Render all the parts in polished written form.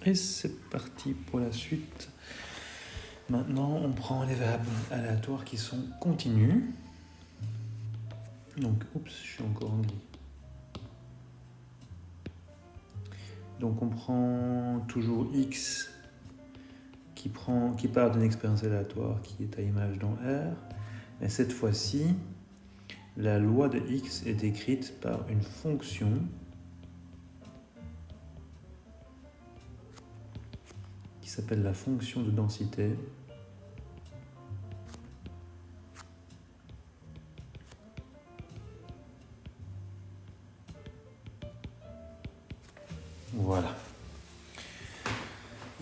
Et c'est parti pour la suite. Maintenant, on prend les variables aléatoires qui sont continues. Donc, oups, je suis encore en gris. Donc, on prend toujours x qui part d'une expérience aléatoire qui est à image dans R. Et cette fois-ci, la loi de x est décrite par une fonction qui s'appelle la fonction de densité. Voilà.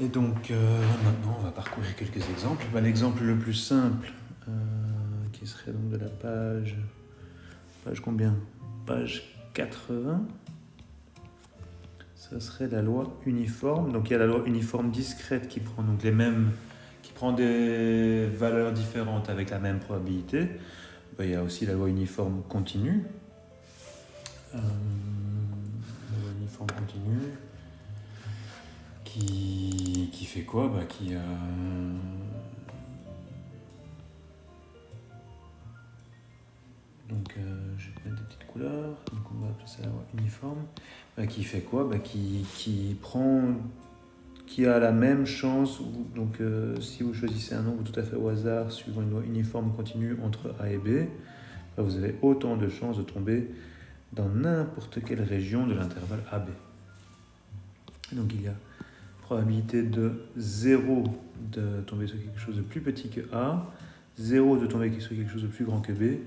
Et donc, maintenant, on va parcourir quelques exemples. L'exemple le plus simple, qui serait donc de la page combien? Page 80. Ça serait la loi uniforme. Donc, il y a la loi uniforme discrète qui prend donc qui prend des valeurs différentes avec la même probabilité. Il y a aussi la loi uniforme continue. La loi uniforme continue qui fait quoi? Donc, je vais mettre des petites couleurs. Donc, on va appeler ça la loi uniforme. Qui fait quoi? Qui a la même chance. Donc, si vous choisissez un nombre tout à fait au hasard suivant une loi uniforme continue entre A et B, vous avez autant de chances de tomber dans n'importe quelle région de l'intervalle AB. Donc, il y a probabilité de 0 de tomber sur quelque chose de plus petit que A, 0 de tomber sur quelque chose de plus grand que B,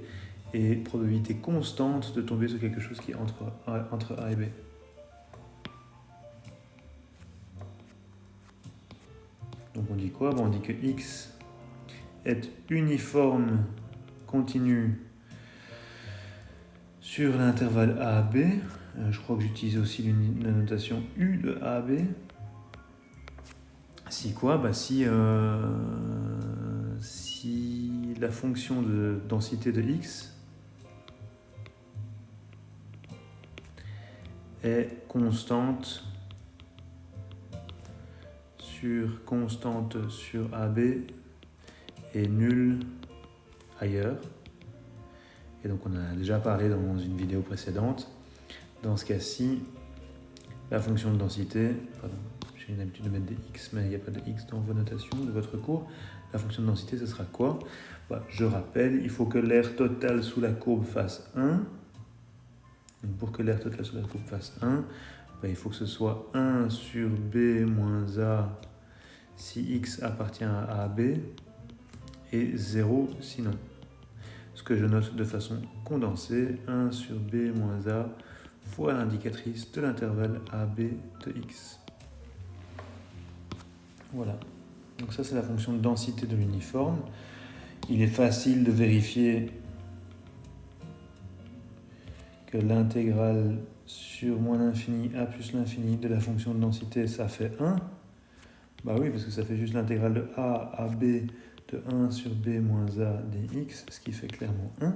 et probabilité constante de tomber sur quelque chose qui est entre A et B. Donc on dit quoi? On dit que x est uniforme continu sur l'intervalle A à B. Je crois que j'utilise aussi la notation U de A à B. Si quoi? Si la fonction de densité de x est constante sur AB et nulle ailleurs. Et donc on a déjà parlé dans une vidéo précédente. Dans ce cas-ci, la fonction de densité, j'ai l'habitude de mettre des x, mais il n'y a pas de x dans vos notations de votre cours. La fonction de densité, ce sera quoi? Je rappelle, il faut que l'aire totale sous la courbe fasse 1. Donc pour que l'aire totale sous la courbe fasse 1, il faut que ce soit 1 sur b moins a si x appartient à AB et 0 sinon. Ce que je note de façon condensée, 1 sur b moins a fois l'indicatrice de l'intervalle AB de x. Voilà. Donc ça, c'est la fonction de densité de l'uniforme. Il est facile de vérifier que l'intégrale sur moins l'infini a plus l'infini de la fonction de densité, ça fait 1. Oui, parce que ça fait juste l'intégrale de a à b de 1 sur b moins a dx, ce qui fait clairement 1.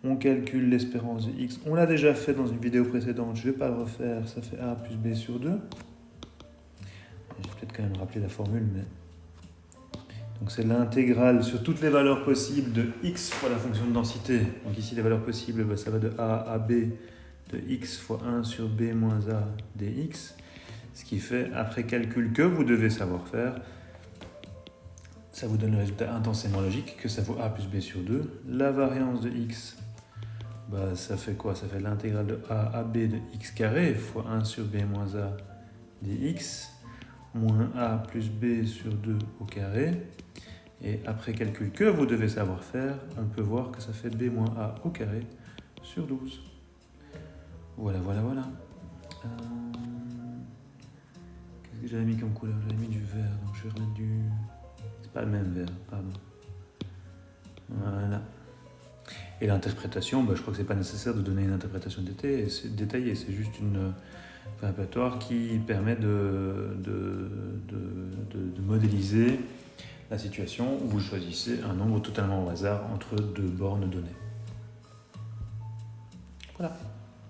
On calcule l'espérance de x. On l'a déjà fait dans une vidéo précédente, je ne vais pas le refaire, ça fait a plus b sur 2. Je vais peut-être quand même rappeler la formule, mais... Donc c'est l'intégrale sur toutes les valeurs possibles de x fois la fonction de densité. Donc ici, les valeurs possibles, ça va de a à b de x fois 1 sur b moins a dx. Ce qui fait, après calcul que vous devez savoir faire, ça vous donne le résultat intensément logique, que ça vaut a plus b sur 2. La variance de x, ça fait quoi? Ça fait l'intégrale de a à b de x carré fois 1 sur b moins a dx, moins a plus b sur 2 au carré. Et après calcul que vous devez savoir faire, on peut voir que ça fait b moins a au carré sur 12. Voilà. Qu'est-ce que j'avais mis comme couleur? J'avais mis du vert, donc je vais remettre du... C'est pas le même vert, pardon. Voilà. Et l'interprétation, je crois que c'est pas nécessaire de donner une interprétation détaillée, c'est juste une répertoire qui permet de modéliser la situation où vous choisissez un nombre totalement au hasard entre deux bornes données. Voilà.